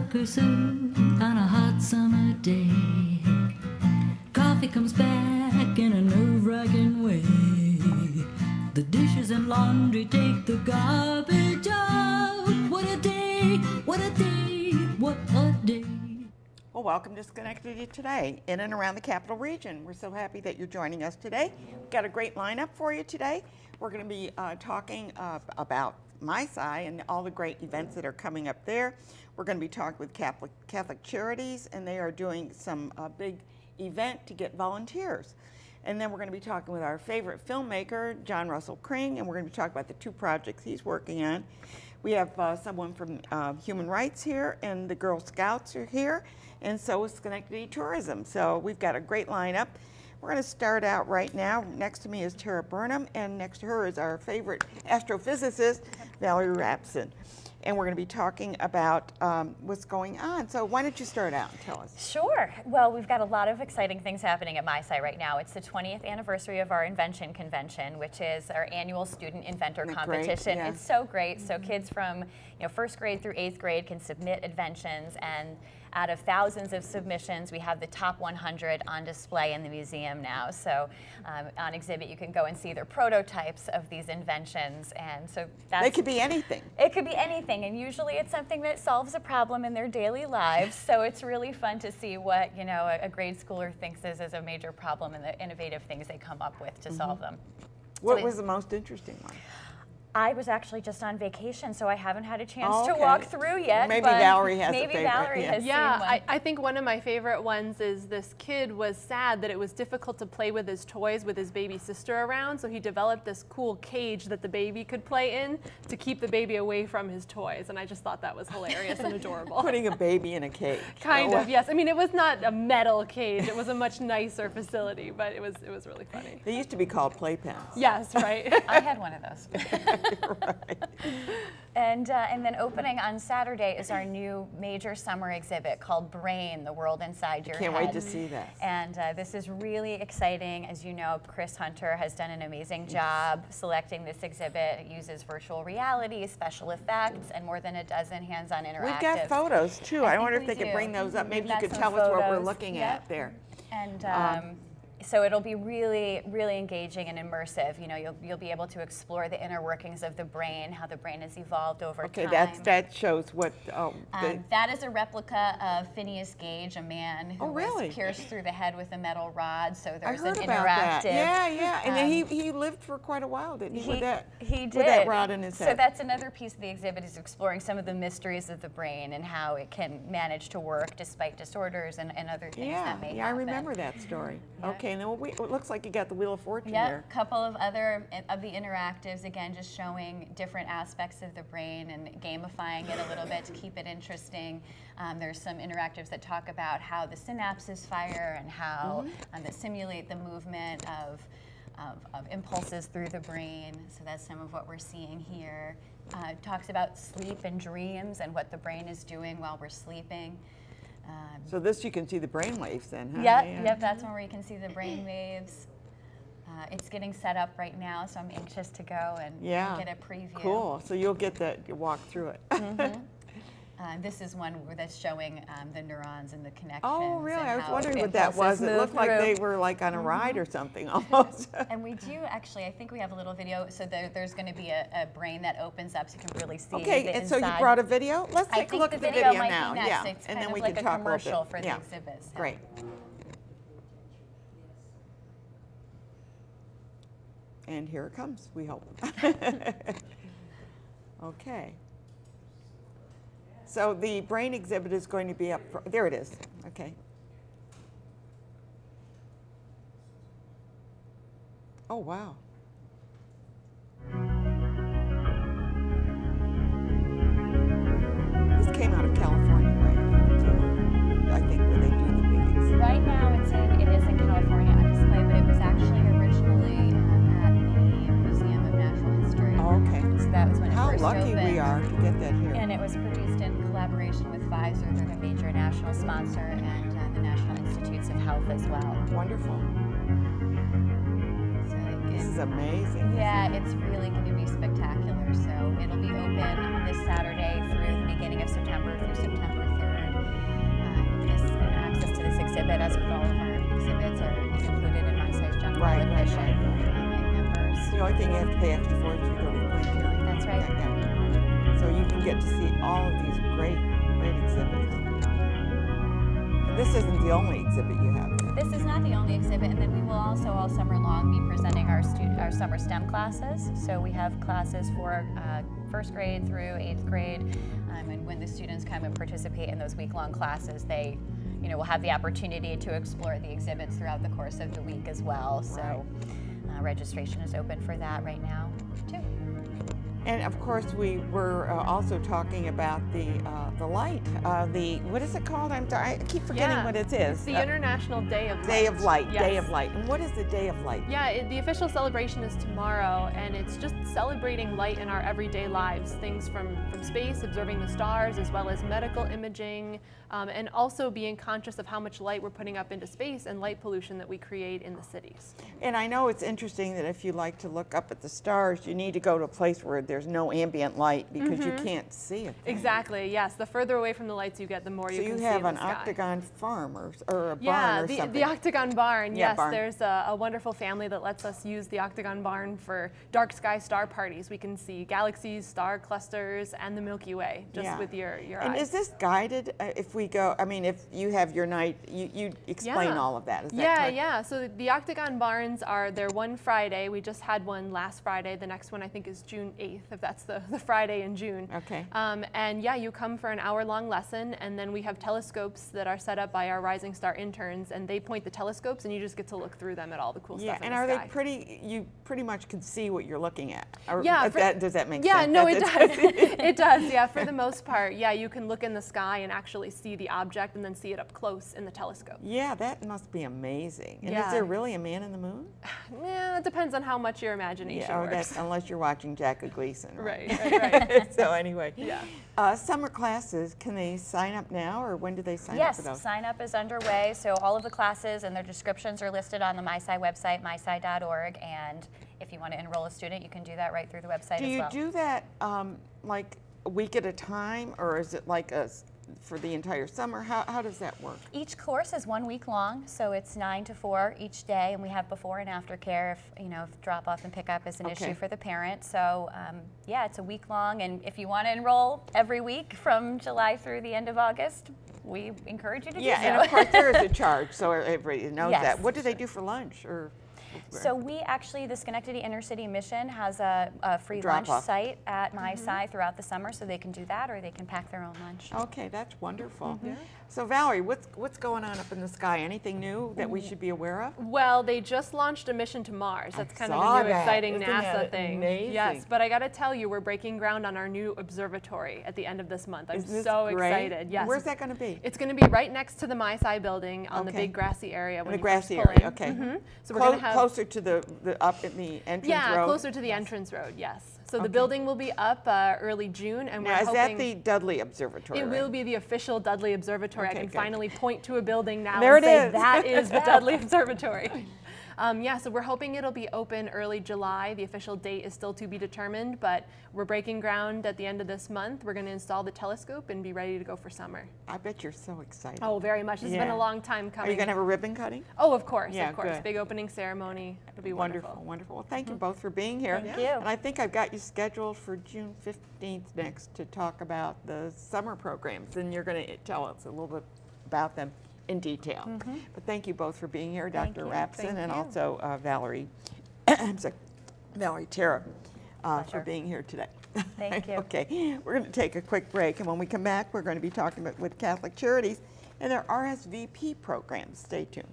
duck or soup on a hot summer day. Coffee comes back in a nerve-wracking way. The dishes and laundry take the garbage out. What a day, what a day, what a day. Well, welcome to Schenectady Today, in and around the Capital Region. We're so happy that you're joining us today. We've got a great lineup for you today. We're going to be talking about MySci and all the great events that are coming up there. We're going to be talking with Catholic Charities, and they are doing some big event to get volunteers. And then we're going to be talking with our favorite filmmaker, John Russell Kring, and we're going to be talking about the two projects he's working on. We have someone from Human Rights here, and the Girl Scouts are here, and so is Schenectady Tourism. So we've got a great lineup. We're going to start out right now. Next to me is Tara Burnham, and next to her is our favorite astrophysicist, Valerie Rapson. And we're going to be talking about what's going on. So why don't you start out and tell us? Sure. Well, we've got a lot of exciting things happening at MySci right now. It's the 20th anniversary of our Invention Convention, which is our annual student inventor competition. Yeah. It's so great. So kids from first grade through 8th grade can submit inventions, and out of thousands of submissions, we have the top 100 on display in the museum now. So on exhibit, you can go and see their prototypes of these inventions. And so that's, they could be anything. It could be anything, and usually it's something that solves a problem in their daily lives. So it's really fun to see what a grade schooler thinks is a major problem and the innovative things they come up with to solve them. What was the most interesting one? I was actually just on vacation, so I haven't had a chance to walk through yet. Maybe Valerie has maybe a favorite. Valerie has seen one. I think one of my favorite ones is this kid was sad that it was difficult to play with his toys with his baby sister around, so he developed this cool cage that the baby could play in to keep the baby away from his toys, and I just thought that was hilarious and adorable. Putting a baby in a cage. Kind of, yes. I mean, it was not a metal cage. It was a much nicer facility, but it was really funny. They used to be called playpens. Yes, right. I had one of those. Right. And then opening on Saturday is our new major summer exhibit called Brain, the World Inside Your Head. Can't wait to see that. And this is really exciting. As you know, Chris Hunter has done an amazing job selecting this exhibit. It uses virtual reality, special effects, and more than a dozen hands-on interactives. We've got photos too. I wonder if they could do. bring those up. Maybe We've you got could some tell us what we're photos. looking at there. And so it'll be really, really engaging and immersive. You'll be able to explore the inner workings of the brain, how the brain has evolved over time. Okay, that shows what. That is a replica of Phineas Gage, a man who was pierced through the head with a metal rod. So there's an interactive. Yeah, and then he lived for quite a while, didn't he? He did. With that rod in his head. So that's another piece of the exhibit, is exploring some of the mysteries of the brain and how it can manage to work despite disorders and other things that may happen. I remember that story. Yeah. Okay, and then it looks like you got the Wheel of Fortune Yep, here. a couple of other of the interactives, again, just showing different aspects of the brain and gamifying it a little bit to keep it interesting. There's some interactives that talk about how the synapses fire and how that simulate the movement of impulses through the brain. So that's some of what we're seeing here. It talks about sleep and dreams and what the brain is doing while we're sleeping. So this, you can see the brain waves then, huh? Yep, that's one where you can see the brain waves. It's getting set up right now, so I'm anxious to go and get a preview. Cool, so you'll get to walk through it. This is one that's showing the neurons and the connections. Oh, really? And I was how wondering what that was. It looked like they were like on a ride or something almost. And we do actually, I think we have a little video, so there's going to be a brain that opens up so you can really see the and so inside. you brought a video? Let's take a look at the video now. Yeah, it's and kind then of we like can a talk commercial a for the exhibit. So. Great. And here it comes, we hope. Okay. So the brain exhibit is going to be up, there it is, okay. Oh, wow. This came out of California, right? I think where they do the big exhibit. Right now it is in California on display, but it was actually originally at the Museum of Natural History. Oh, okay. So that was when it first How opened. lucky we are to get that here. And it was produced in collaboration with Pfizer. They're the major national sponsor, and the National Institutes of Health as well. Wonderful. So This is amazing. yeah, it's really going to be spectacular. So it'll be open this Saturday through the beginning of September, through September 3rd. access to this exhibit, as with all of our exhibits, is included in My Size General Admission and members. The only thing you have to pay extra for is you go to the Queen Hearing. That's right. Yeah. So you can get to see all of these great exhibits. And this isn't the only exhibit you have there. This is not the only exhibit, and then we will also all summer long be presenting our summer STEM classes. So we have classes for first grade through 8th grade, and when the students come and participate in those week-long classes, they will have the opportunity to explore the exhibits throughout the course of the week as well. So registration is open for that right now too. And of course, we were also talking about the light. What is it called? I keep forgetting what it is. It's the International Day of Light. Day of Light. Yes. Day of Light. And what is the Day of Light? Yeah, the official celebration is tomorrow, and it's just celebrating light in our everyday lives. Things from space, observing the stars, as well as medical imaging, and also being conscious of how much light we're putting up into space and light pollution that we create in the cities. And I know it's interesting that if you like to look up at the stars, you need to go to a place where there's no ambient light because you can't see it. Exactly, yes. The further away from the lights you get, the more you can see in the sky. So you have an octagon farm or a barn or something. The octagon barn, yeah, yes. Barn. There's a wonderful family that lets us use the octagon barn for dark sky star parties. We can see galaxies, star clusters, and the Milky Way just with your eyes. And is this guided if we go, I mean, if you have your night, you explain all of that, is that correct? Yeah. So the octagon barns they're one Friday. We just had one last Friday. The next one I think is June 8th, if that's the Friday in June. Okay. And yeah, you come for an hour-long lesson, and then we have telescopes that are set up by our Rising Star interns, and they point the telescopes, and you just get to look through them at all the cool stuff in the sky. Yeah, and are they pretty, you pretty much can see what you're looking at? Or yeah. Does that make sense? Yeah, no, it does. It does, yeah, for the most part. Yeah, you can look in the sky and actually see the object and then see it up close in the telescope. Yeah, that must be amazing. And yeah. Is there really a man in the moon? Yeah, it depends on how much your imagination works. Unless you're watching Jack Gleason. Right. So anyway, yeah. Summer classes, can they sign up now, or when do they sign up for those? Yes, sign up is underway. So all of the classes and their descriptions are listed on the MySci website, mysci.org, and if you want to enroll a student, you can do that right through the website as well. Do you do that like a week at a time, or is it like for the entire summer? How does that work? Each course is 1 week long, so it's 9 to 4 each day, and we have before and after care if drop off and pick up is an issue for the parent. So yeah, it's a week long, and if you want to enroll every week from July through the end of August, we encourage you to do so. Yeah, and of course there is a charge, so everybody knows that. What do they do for lunch? So we actually, the Schenectady Inner City Mission has a free lunch site at MySci throughout the summer, so they can do that or they can pack their own lunch. Okay, that's wonderful. So Valerie, what's going on up in the sky? Anything new that we should be aware of? Well, they just launched a mission to Mars. That's kind of a new exciting NASA thing. Amazing? Yes, but I got to tell you, we're breaking ground on our new observatory at the end of this month. I'm so excited. Yes. Where's that going to be? It's going to be right next to the MySci building on the big grassy area. The grassy area, okay. So we're going to have closer to the up in the entrance road. Yeah, closer to the entrance road. Yes. So the building will be up early June, and we're hoping. Is that the Dudley Observatory? It will be the official Dudley Observatory. I can finally point to a building now and say that is the Dudley Observatory. Yeah, so we're hoping it'll be open early July. The official date is still to be determined, but we're breaking ground at the end of this month. We're going to install the telescope and be ready to go for summer. I bet you're so excited. Oh, very much. It's been a long time coming. Are you going to have a ribbon cutting? Oh, of course, of course. Good. Big opening ceremony. It'll be wonderful. Wonderful. Well, thank you both for being here. Thank you. And I think I've got you scheduled for June 15th next to talk about the summer programs, and you're going to tell us a little bit about them in detail. But thank you both for being here, Dr. Rapson, and also Valerie, Valerie Terra, for being here today. Thank you. Okay, we're going to take a quick break, and when we come back, we're going to be talking with Catholic Charities and their RSVP programs. Stay tuned.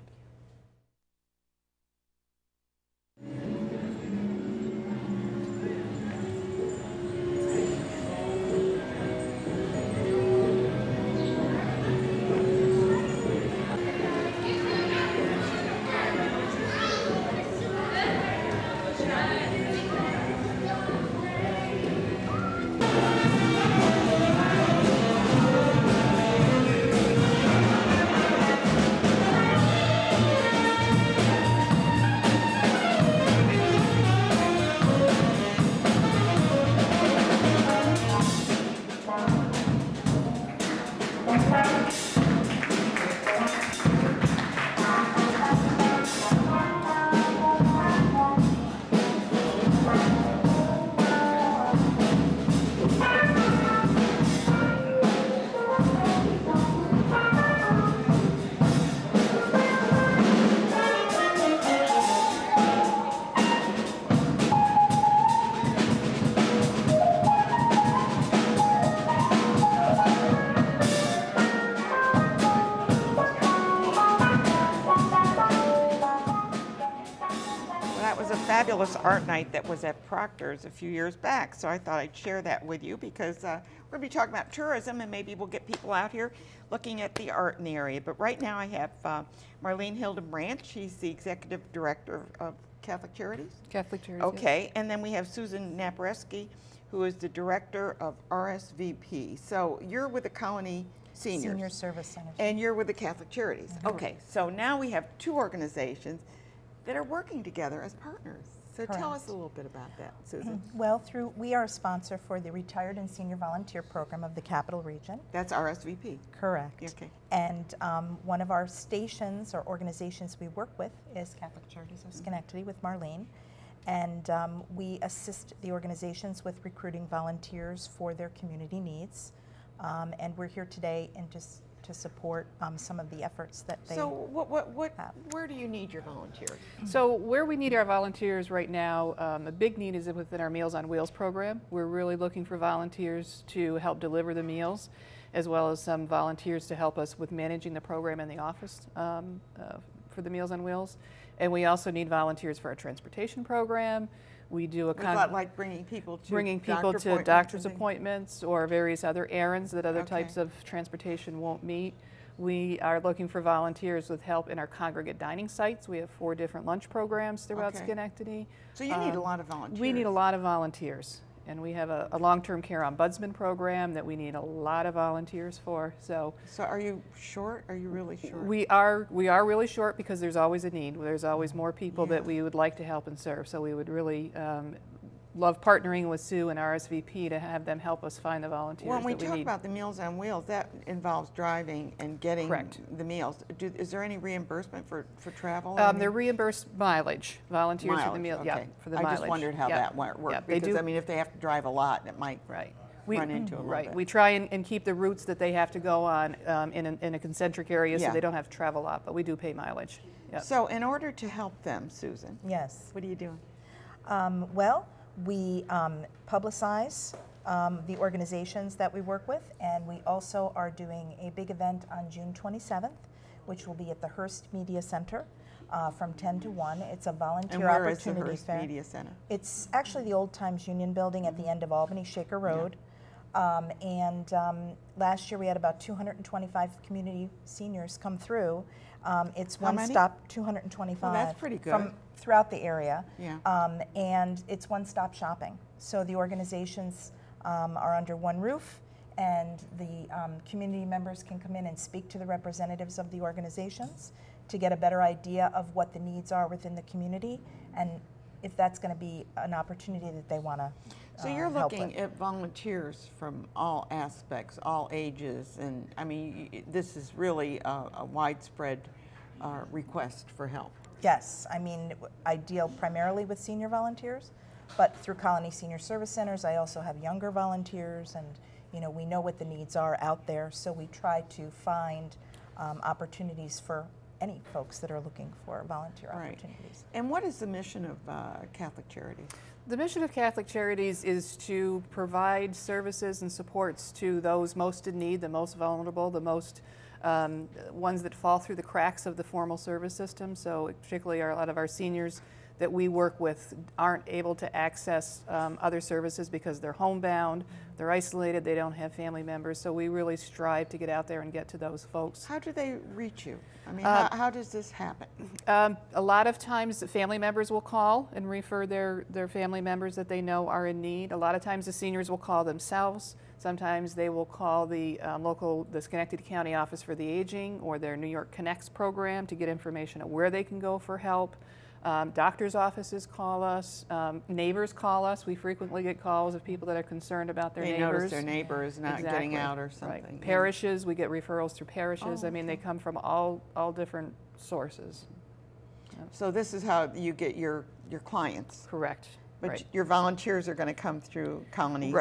fabulous art night that was at Proctor's a few years back. So I thought I'd share that with you because we're going to be talking about tourism, and maybe we'll get people out here looking at the art in the area. But right now I have Marlene Hildenbrandt. She's the Executive Director of Catholic Charities. Catholic Charities. Okay, yes. And then we have Susan Napareski, who is the Director of RSVP. So you're with the Colony Senior Service Center. And you're with the Catholic Charities. Mm-hmm. Okay, so now we have two organizations that are working together as partners. So Correct. Tell us a little bit about that, Susan. Well, we are a sponsor for the Retired and Senior Volunteer Program of the Capital Region. That's RSVP. Correct. Okay. And one of our stations or organizations we work with is Catholic Charities of Schenectady with Marlene. And we assist the organizations with recruiting volunteers for their community needs. And we're here today and just to support some of the efforts that they So where do you need your volunteers? So where we need our volunteers right now, a big need is within our Meals on Wheels program. We're really looking for volunteers to help deliver the meals, as well as some volunteers to help us with managing the program in the office for the Meals on Wheels. And we also need volunteers for our transportation program. We do like bringing people to doctor's appointments or various other errands that other types of transportation won't meet. We are looking for volunteers with help in our congregate dining sites. We have 4 different lunch programs throughout Schenectady. So you need a lot of volunteers. We need a lot of volunteers. And we have a long-term care ombudsman program that we need a lot of volunteers for. So are you short? Are you really short? We are really short because there's always a need. There's always more people that we would like to help and serve. So we would really love partnering with Sue and RSVP to have them help us find the volunteers that we need. When we talk about the Meals on Wheels, that involves driving and getting the meals. Is there any reimbursement for travel? They're reimbursed mileage. Volunteers for the meal. Okay. Yeah, for the mileage. I just wondered how that worked. Yeah, because I mean, if they have to drive a lot, it might run into a little bit. We try and keep the routes that they have to go on in a concentric area so they don't have to travel a lot, but we do pay mileage. Yep. So in order to help them, Susan, yes, what are you doing? Well, we publicize the organizations that we work with, and we also are doing a big event on June 27th, which will be at the Hearst Media Center from 10 to 1. It's a volunteer opportunity fair. And where is the Hearst Media Center? It's actually the Old Times Union Building at the end of Albany Shaker Road. Last year we had about 225 community seniors come through. It's one-stop, 225. Well, that's pretty good. From throughout the area. Yeah. And it's one-stop shopping. So the organizations are under one roof, and the community members can come in and speak to the representatives of the organizations to get a better idea of what the needs are within the community, and if that's going to be an opportunity that they want to So you're looking at volunteers from all aspects, all ages, and I mean, this is really a widespread request for help. Yes, I mean, I deal primarily with senior volunteers, but through Colony Senior Service Centers, I also have younger volunteers, and we know what the needs are out there, so we try to find opportunities for any folks that are looking for volunteer opportunities. And what is the mission of Catholic Charities? The mission of Catholic Charities is to provide services and supports to those most in need, the most vulnerable, the most ones that fall through the cracks of the formal service system. So particularly a lot of our seniors that we work with aren't able to access other services because they're homebound, they're isolated, they don't have family members. So we really strive to get out there and get to those folks. How do they reach you? I mean, how does this happen? A lot of times the family members will call and refer their family members that they know are in need. A lot of times the seniors will call themselves. Sometimes they will call the the Schenectady County Office for the Aging or their New York Connects program to get information on where they can go for help. Doctors' offices call us. Neighbors call us. We frequently get calls of people that are concerned about their neighbors. They notice their neighbor is not getting out or something. Right. Parishes, we get referrals through parishes. I mean, they come from all different sources. Yep. So this is how you get your clients. Correct. But your volunteers are going to come through Colony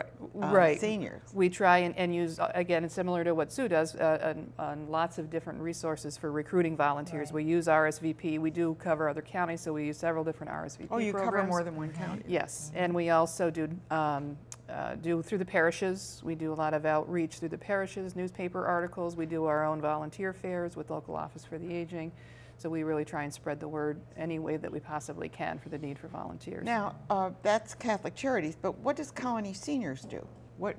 Seniors. We try and use, again, similar to what Sue does, on lots of different resources for recruiting volunteers. We use RSVP. We do cover other counties, so we use several different RSVP programs. Oh, you cover more than one county? Yes, and we also do through the parishes. We do a lot of outreach through the parishes, newspaper articles. We do our own volunteer fairs with Local Office for the Aging. So we really try and spread the word any way that we possibly can for the need for volunteers. Now, that's Catholic Charities, but what does Colony Seniors do? What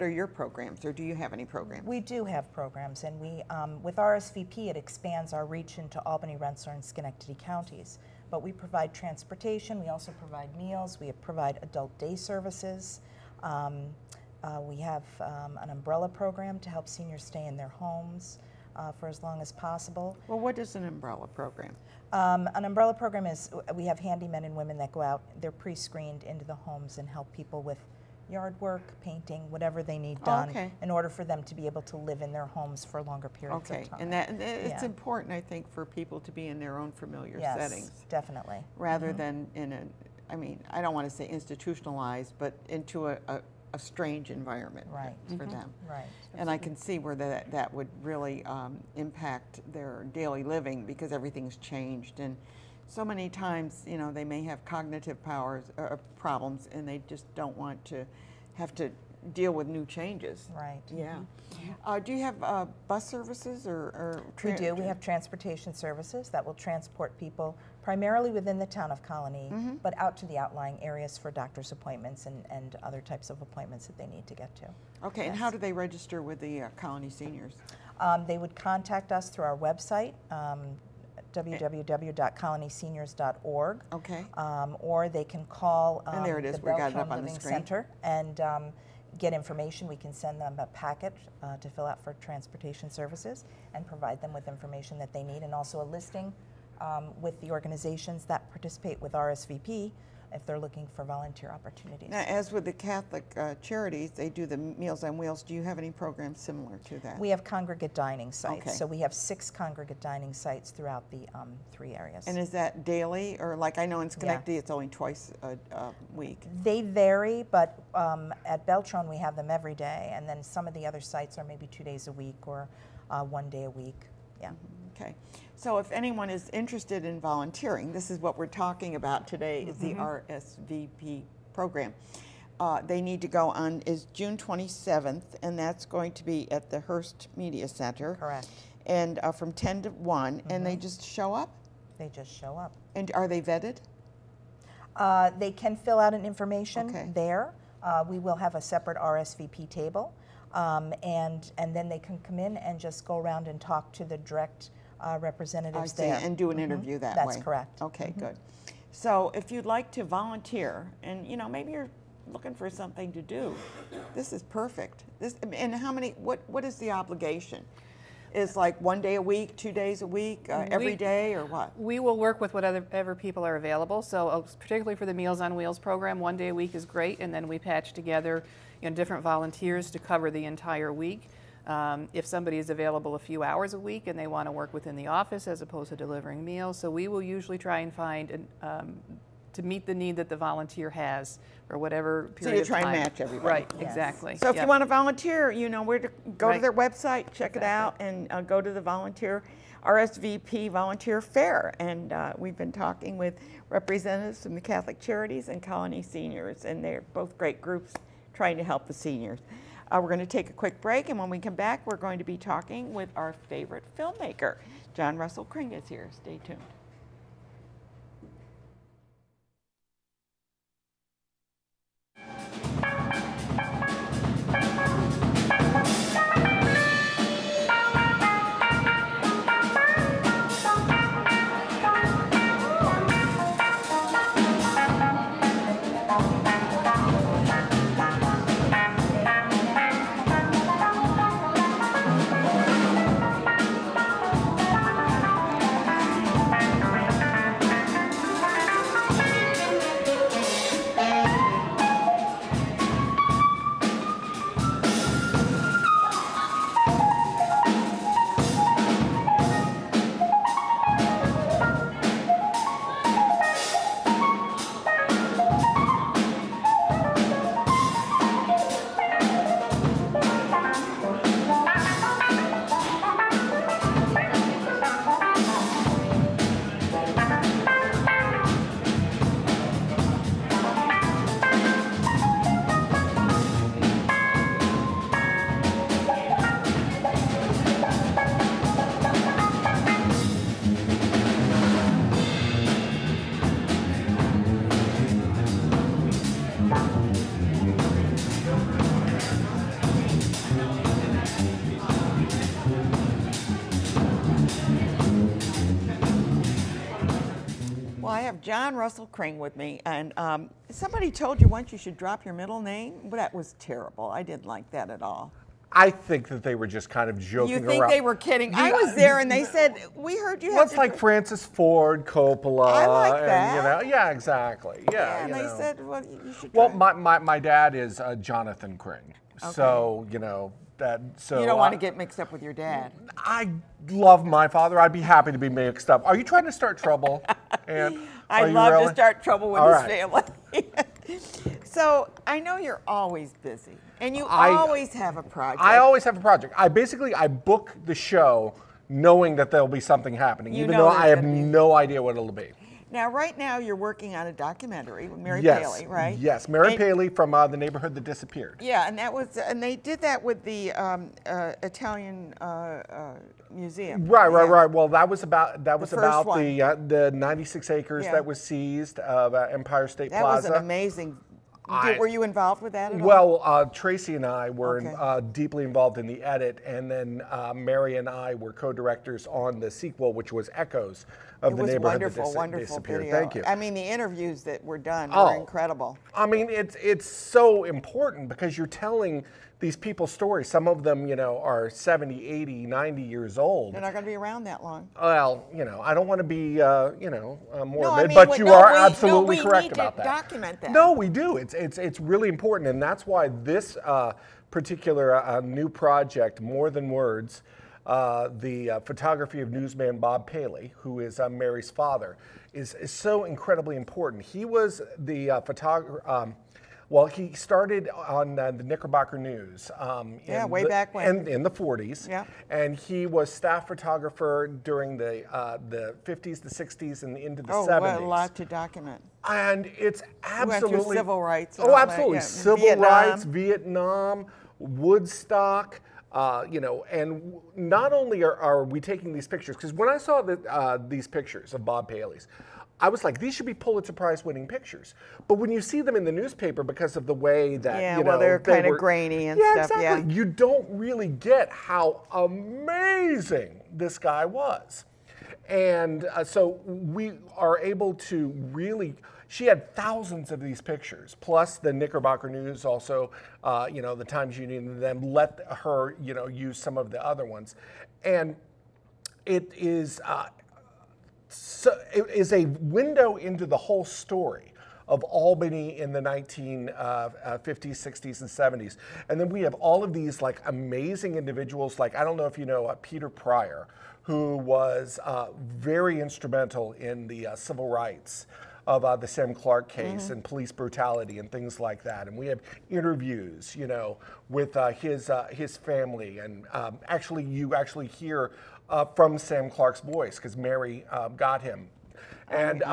are your programs, or do you have any programs? We do have programs, and we, with RSVP, it expands our reach into Albany, Rensselaer, and Schenectady counties. But we provide transportation, we also provide meals, we provide adult day services. We have an umbrella program to help seniors stay in their homes for as long as possible. Well, what is an umbrella program? An umbrella program is, we have handymen and women that go out, they're pre-screened into the homes and help people with yard work, painting, whatever they need done in order for them to be able to live in their homes for longer periods of time. And it's important, I think, for people to be in their own familiar settings. Yes, definitely. Rather than in a, I mean, I don't want to say institutionalized, but into a strange environment for them. Right. And I can see where that would really impact their daily living, because everything's changed. And so many times, you know, they may have cognitive problems, and they just don't want to have to deal with new changes. Right. Yeah. Do you have bus services or we do. We have transportation services that will transport people primarily within the town of Colony, but out to the outlying areas for doctor's appointments and other types of appointments that they need to get to. Okay, and how do they register with the Colony Seniors? They would contact us through our website, www.colonyseniors.org. Okay. Or they can call and there it is. the We got it Beltran up on the Living screen. Center and get information. We can send them a packet to fill out for transportation services and provide them with information that they need, and also a listing with the organizations that participate with RSVP if they're looking for volunteer opportunities. Now, as with the Catholic Charities, they do the Meals on Wheels. Do you have any programs similar to that? We have congregate dining sites. Okay. So we have 6 congregate dining sites throughout the 3 areas. And is that daily, or like I know in Schenectady it's only twice a week? They vary, but at Beltran we have them every day, and then some of the other sites are maybe 2 days a week or 1 day a week. Yeah. Okay. So if anyone is interested in volunteering, this is what we're talking about today, is the RSVP program. They need to go on, is June 27th, and that's going to be at the Hearst Media Center. Correct. And from 10 to 1, and they just show up? They just show up. And are they vetted? They can fill out an information there. We will have a separate RSVP table, and then they can come in and just go around and talk to the direct representatives there. And do an interview that way. That's correct. Okay, good. So if you'd like to volunteer, and you know, maybe you're looking for something to do, this is perfect. And how many, what is the obligation? Is like 1 day a week, 2 days a week, every day, or what? We will work with whatever people are available. So particularly for the Meals on Wheels program, 1 day a week is great, and then we patch together different volunteers to cover the entire week. If somebody is available a few hours a week and they want to work within the office as opposed to delivering meals, so we will usually try and find to meet the need that the volunteer has for whatever period of time. So you try and match everybody. Right, exactly. So if you want to volunteer, you know where to go to their website, check it out, and go to the volunteer RSVP Volunteer Fair. And we've been talking with representatives from the Catholic Charities and Colony Seniors, and they're both great groups trying to help the seniors. We're going to take a quick break, and when we come back, we're going to be talking with our favorite filmmaker. John Russell Kring is here. Stay tuned. John Russell Kring with me, and somebody told you once you should drop your middle name. Well, that was terrible. I didn't like that at all. I think that they were just kind of joking around. You think they were kidding? I was there, and they said, "We heard you." Well, it's like Francis Ford Coppola. I like that. And, you know, yeah, exactly. Yeah, and they said, "Well, you should." Well, my dad is Jonathan Kring, so you know that. So you don't want to get mixed up with your dad. I love my father. I'd be happy to be mixed up. Are you trying to start trouble? And I love to start trouble with his family. So I know you're always busy, and you always have a project. I always have a project. I book the show knowing that there'll be something happening, even though I have no idea what it'll be. Now, right now, you're working on a documentary with Mary Paley, right? Yes, Mary Paley from The Neighborhood That Disappeared. Yeah, and they did that with the Italian museum. Right. Well, that was about the 96 acres that was seized of Empire State Plaza. That was an amazing. Were you involved with that at all? Well, Tracy and I were deeply involved in the edit, and then Mary and I were co-directors on the sequel, which was Echoes of the Neighborhood That Disappeared. Video. Thank you. I mean, the interviews that were done were incredible. I mean, it's so important because you're telling these people's stories. Some of them, you know, are 70, 80, 90 years old. They're not going to be around that long. Well, you know, I don't want to be, morbid, but you are absolutely correct about that. We need to document that. No, we do. It's really important, and that's why this particular new project, More Than Words, the photography of newsman Bob Paley, who is Mary's father, is so incredibly important. He was the photographer. Well, he started on the Knickerbocker News. Way back when. In the 40s. Yeah. And he was staff photographer during the 50s, the 60s, and into the 70s. What a lot to document. And it's absolutely... Went through civil rights. Absolutely. Civil rights, Vietnam, Woodstock. And not only are we taking these pictures, because when I saw these pictures of Bob Paley's, I was like, these should be Pulitzer Prize-winning pictures. But when you see them in the newspaper, because of the way that they're kind of grainy and stuff. Exactly. Yeah, you don't really get how amazing this guy was. And so we are able to really. She had thousands of these pictures, plus the Knickerbocker News, also, the Times Union, and them let her, use some of the other ones, and it is. So it is a window into the whole story of Albany in the 1950s, 60s, and 70s. And then we have all of these like amazing individuals, like, I don't know if you know Peter Pryor, who was very instrumental in the civil rights of the Sam Clark case and police brutality and things like that. And we have interviews, with his family. And you actually hear from Sam Clark's voice, because Mary got him. And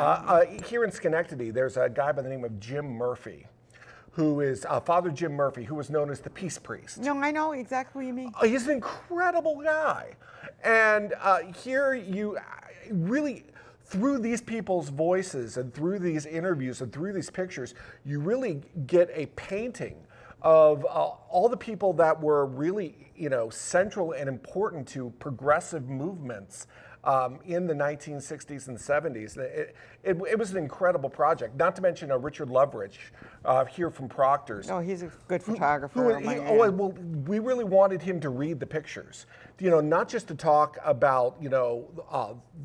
here in Schenectady, there's a guy by the name of Jim Murphy, who is Father Jim Murphy, who was known as the Peace Priest. No, I know exactly what you mean. He's an incredible guy. And here you really, through these people's voices and through these interviews and through these pictures, you really get a painting of all the people that were really, central and important to progressive movements in the 1960s and 70s. It was an incredible project, not to mention Richard Loveridge here from Proctor's. Oh, he's a good photographer. We really wanted him to read the pictures, not just to talk about,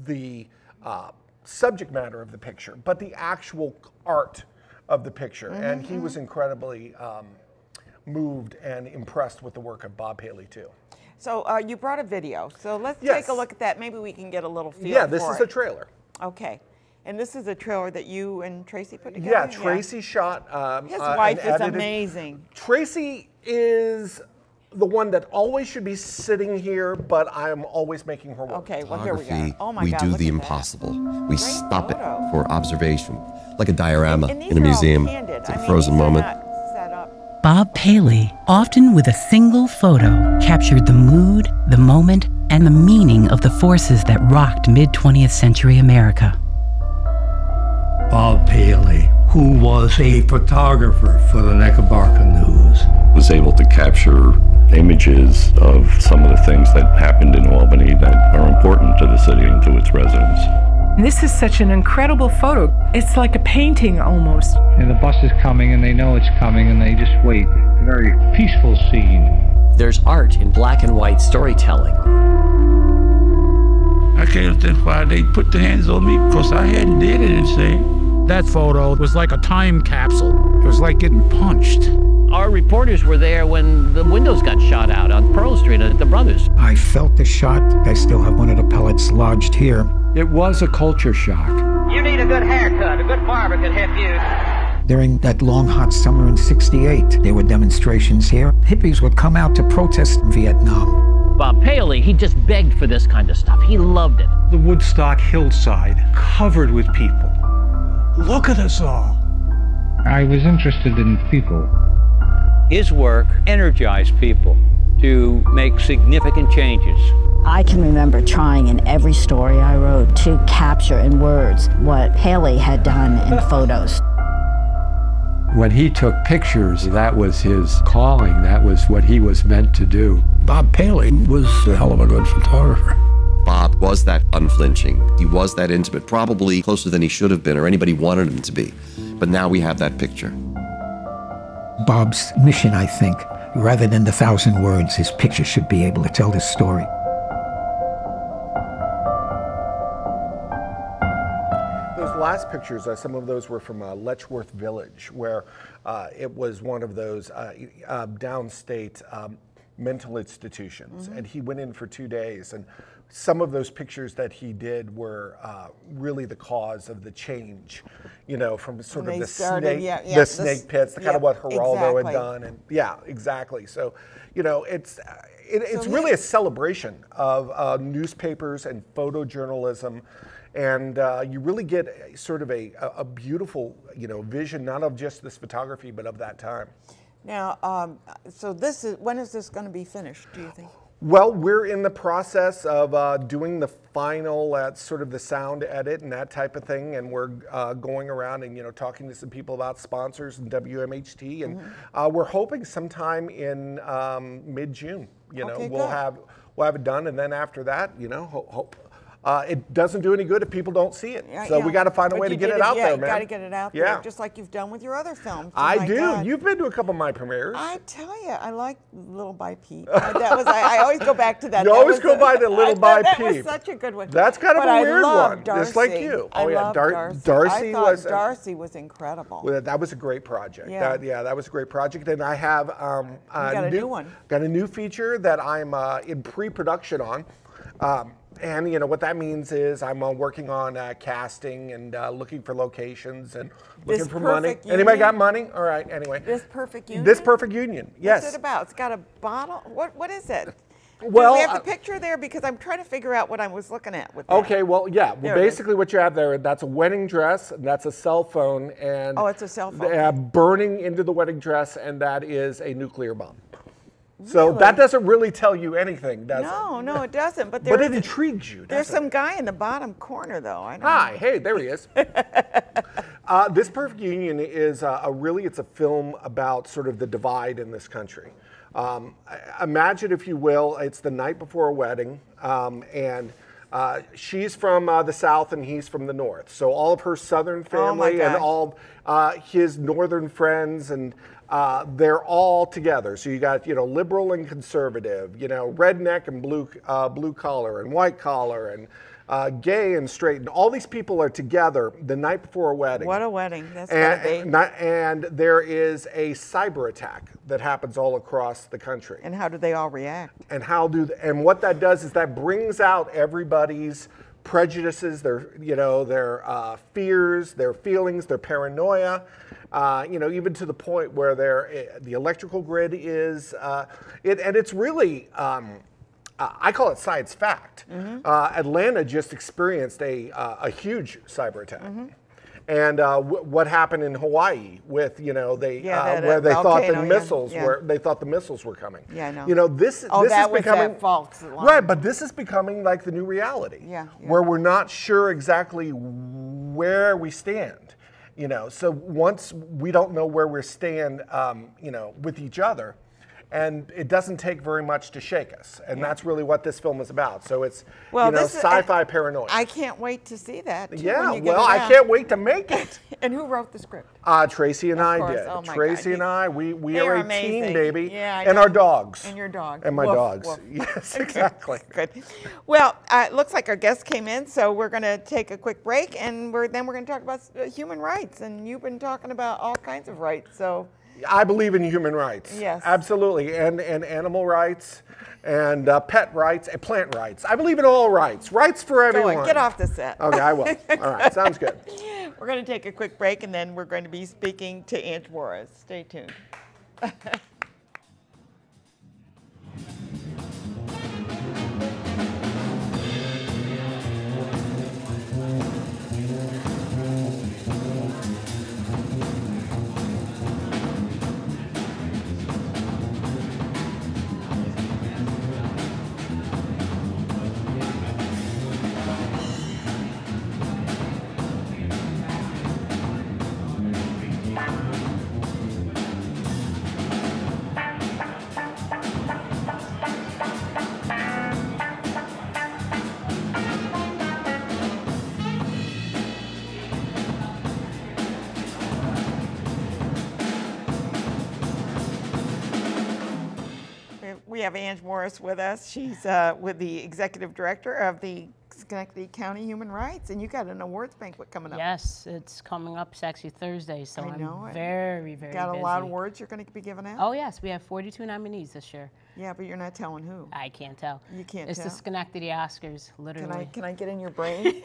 the subject matter of the picture, but the actual art of the picture. And he was incredibly moved and impressed with the work of Bob Paley too. So you brought a video. So let's take a look at that. Maybe we can get a little feel for it. Yeah, this is a trailer. Okay. And this is a trailer that you and Tracy put together? Yeah, Tracy shot. His wife is amazing. Tracy is the one that always should be sitting here, but I am always making her work. Okay, well, here we go. Oh my God, we do the impossible. We stop it for observation, like a diorama in a museum. It's a frozen moment. Bob Paley, often with a single photo, captured the mood, the moment, and the meaning of the forces that rocked mid-20th century America. Bob Paley, who was a photographer for the Knickerbocker News, was able to capture images of some of the things that happened in Albany that are important to the city and to its residents. This is such an incredible photo. It's like a painting almost. And the bus is coming, and they know it's coming, and they just wait. A very peaceful scene. There's art in black and white storytelling. I can't understand why they put their hands on me, because I hadn't did anything. That photo was like a time capsule. It was like getting punched. Our reporters were there when the windows got shot out on Pearl Street at the Brothers. I felt the shot. I still have one of the pellets lodged here. It was a culture shock. You need a good haircut. A good barber could help you. During that long, hot summer in '68, there were demonstrations here. Hippies would come out to protest Vietnam. Bob Paley, he just begged for this kind of stuff. He loved it. The Woodstock hillside, covered with people. Look at us all. I was interested in people. His work energized people to make significant changes. I can remember trying in every story I wrote to capture in words what Paley had done in photos. When he took pictures, that was his calling. That was what he was meant to do. Bob Paley was a hell of a good photographer. Bob was that unflinching. He was that intimate, probably closer than he should have been or anybody wanted him to be. But now we have that picture. Bob's mission, I think, rather than the 1,000 words, his picture should be able to tell this story. Those last pictures, some of those were from Letchworth Village, where it was one of those downstate mental institutions. And he went in for 2 days. And some of those pictures that he did were really the cause of the change, you know, from sort of the snake pits, kind of what Geraldo had done. And yeah, exactly. So, you know, it's really a celebration of newspapers and photojournalism. And you really get sort of a beautiful, you know, vision, not of just this photography, but of that time. Now, so when is this going to be finished, do you think? Well, we're in the process of doing the final, sort of the sound edit and that type of thing, and we're going around and, you know, talking to some people about sponsors and WMHT, and we're hoping sometime in mid-June, you know, we'll have it done, and then after that, you know, it doesn't do any good if people don't see it. So we got to find a way to get it out there, man. You got to get it out there, just like you've done with your other films. I do. You've been to a couple of my premieres. I tell you, I like Little by Peep. That was I always go back to that. You always go by to Little by Peep. That was such a good one. That's kind of a weird one, Darcy. just like you. Oh yeah, Darcy was. Darcy was incredible. Well, that was a great project. Yeah, that was a great project, and I have got a new one. Got a new feature that I'm in pre-production on. And you know what that means is I'm working on casting and looking for locations and looking for money. Union? Anybody got money? All right. Anyway. This Perfect Union. This Perfect Union. Yes. What's it about? It's got a bottle. What is it? Well, do we have the picture there because I'm trying to figure out what I was looking at with that. Okay. Well, yeah. Well, basically, what you have there, that's a wedding dress, and that's a cell phone, and it's a cell phone. Burning into the wedding dress, and that is a nuclear bomb. So that doesn't really tell you anything, does it? No, it doesn't. But it intrigues you. There's some guy in the bottom corner, though. I know. Hi, hey, there he is. This Perfect Union is it's a film about sort of the divide in this country. Imagine, if you will, it's the night before a wedding, and she's from the South and he's from the North. So all of her Southern family and all his Northern friends and they're all together. So you got, you know, liberal and conservative, you know, redneck and blue collar and white collar and gay and straight. And all these people are together the night before a wedding. What a wedding. That's gotta be. And there is a cyber attack that happens all across the country. And how do they all react? And what that does is that brings out everybody's prejudices, their fears, their feelings, their paranoia. You know, even to the point where the electrical grid is, and it's really, I call it science fact. Atlanta just experienced a huge cyber attack. And what happened in Hawaii with, you know, where they thought the missiles were coming. Yeah, I know. You know, this is becoming false alarm. Right, but this is becoming like the new reality. Where we're not sure exactly where we stand. You know, so once we don't know where we stand, you know, with each other, and it doesn't take very much to shake us. And that's really what this film is about. So it's, well, you know, sci-fi paranoia. I can't wait to see that. Too, yeah, well, I can't wait to make it. And who wrote the script? Tracy and I did. Oh my Tracy God. and I, we are a amazing. team, baby. Yeah, I and know. our dogs. And your dog. And my woof, dogs. Woof. Yes, exactly. Good. Well, it looks like our guest came in, so we're going to take a quick break, and then we're going to talk about human rights. And you've been talking about all kinds of rights, so. I believe in human rights. Yes. Absolutely. And animal rights, and pet rights, and plant rights. I believe in all rights. Rights for everyone. Go on, get off the set. Okay, I will. All right, sounds good. We're going to take a quick break, and then we're going to be speaking to Ange Juarez. Stay tuned. We have Ange Juarez with us. She's with the executive director of the Schenectady County Human Rights, and you got an awards banquet coming up. Yes, it's coming up. It's actually Thursday, so I'm very, very got busy. A lot of awards you're going to be giving out? Oh yes, we have 42 nominees this year. Yeah, but you're not telling who. I can't tell. You can't it's tell? It's the Schenectady Oscars, literally. Can I get in your brain?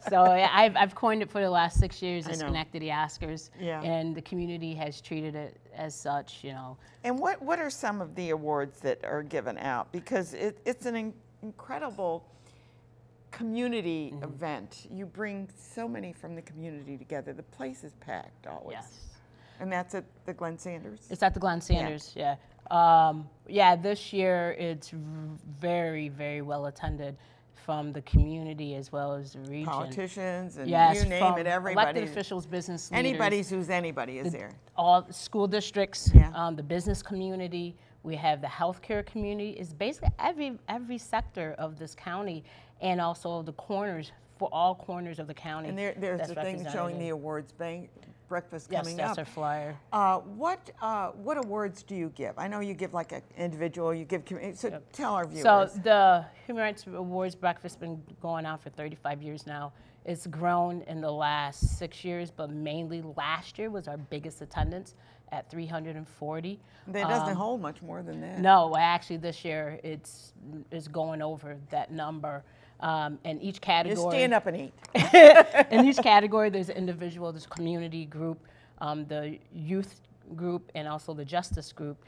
So I've coined it for the last 6 years, the Schenectady Oscars, yeah. And the community has treated it as such, you know. And what are some of the awards that are given out? Because it's an incredible community event. You bring so many from the community together. The place is packed always. Yes. And that's at the Glenn Sanders? It's at the Glenn Sanders, yeah. Yeah, this year it's very, very well attended from the community as well as the region. Politicians and yes, you name it, everybody. Elected officials, business leaders. Anybody is there. All school districts, the business community. We have the healthcare community. It's basically every sector of this county, and also the corners, for all corners of the county. And there's the thing showing the awards breakfast coming up. Yes, that's our flyer. What awards do you give? I know you give like an individual, you give community, so tell our viewers. So the Human Rights Awards breakfast has been going on for 35 years now. It's grown in the last 6 years, but mainly last year was our biggest attendance at 340. It doesn't hold much more than that. No, actually this year it's going over that number. And each category. You stand up and eat. In each category, there's an individual, there's a community group, the youth group, and also the justice group.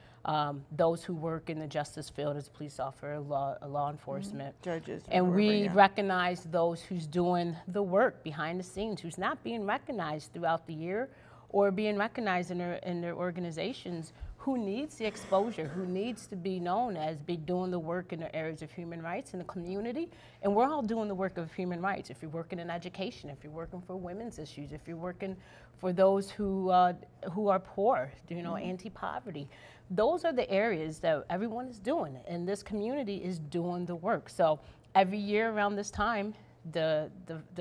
Those who work in the justice field as a police officer, law enforcement. Judges. And we recognize those who's doing the work behind the scenes, who's not being recognized throughout the year or being recognized in their organizations, who needs the exposure, who needs to be known as doing the work in the areas of human rights in the community. And we're all doing the work of human rights. If you're working in education, if you're working for women's issues, if you're working for those who are poor, you know, anti-poverty. Those are the areas that everyone is doing, and this community is doing the work. So every year around this time, the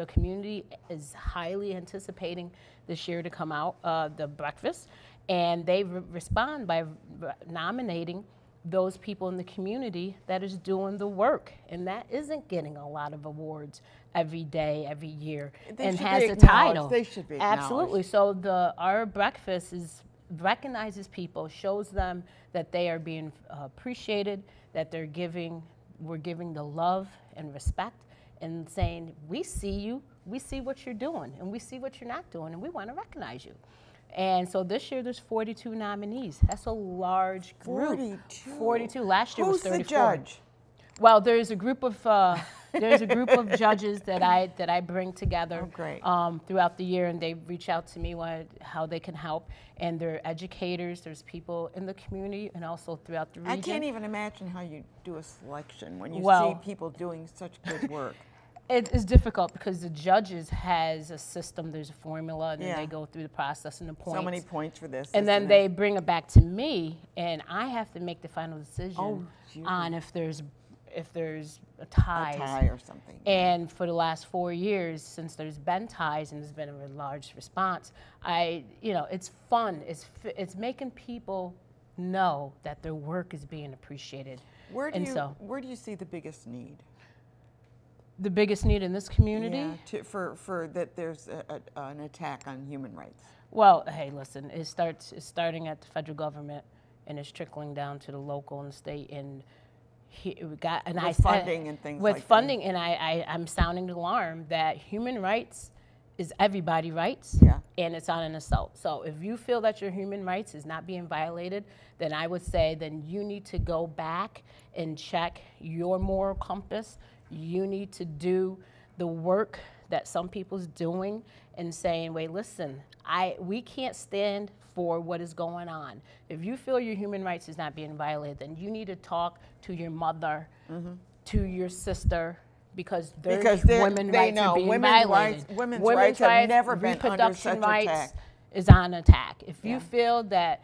community is highly anticipating this year to come out, the breakfast. And they respond by nominating those people in the community that is doing the work. And that isn't getting a lot of awards every day, every year, and has a title. They should be acknowledged. Absolutely. So our breakfast recognizes people, shows them that they are being appreciated, that we're giving the love and respect, and saying, we see you, we see what you're doing, and we see what you're not doing, and we want to recognize you. And so this year there's 42 nominees. That's a large group. 42. Last year was 34. Who's the judge? Well, there's a group of judges that I bring together throughout the year, and they reach out to me how they can help. And they're educators. There's people in the community and also throughout the region. I can't even imagine how you do a selection when you see people doing such good work. It is difficult because the judges has a system, there's a formula, and then they go through the process and the points. So many points for this. And then they bring it back to me, and I have to make the final decision on if there's a tie or something. And for the last 4 years, since there's been ties and there's been a large response, it's fun. It's making people know that their work is being appreciated. Where do you see the biggest need? The biggest need in this community? Yeah, for that there's an attack on human rights. Well, hey, listen, it's starting at the federal government, and it's trickling down to the local and state, and funding and things like that. With funding, and I'm sounding the alarm that human rights is everybody's rights, and it's on an assault. So if you feel that your human rights is not being violated, then I would say then you need to go back and check your moral compass. You need to do the work that some people's doing and saying, wait, listen, we can't stand for what is going on. If you feel your human rights is not being violated, then you need to talk to your mother, to your sister, because women's rights are being violated. Women's rights have never been under such reproduction attack. rights is on attack. If you feel that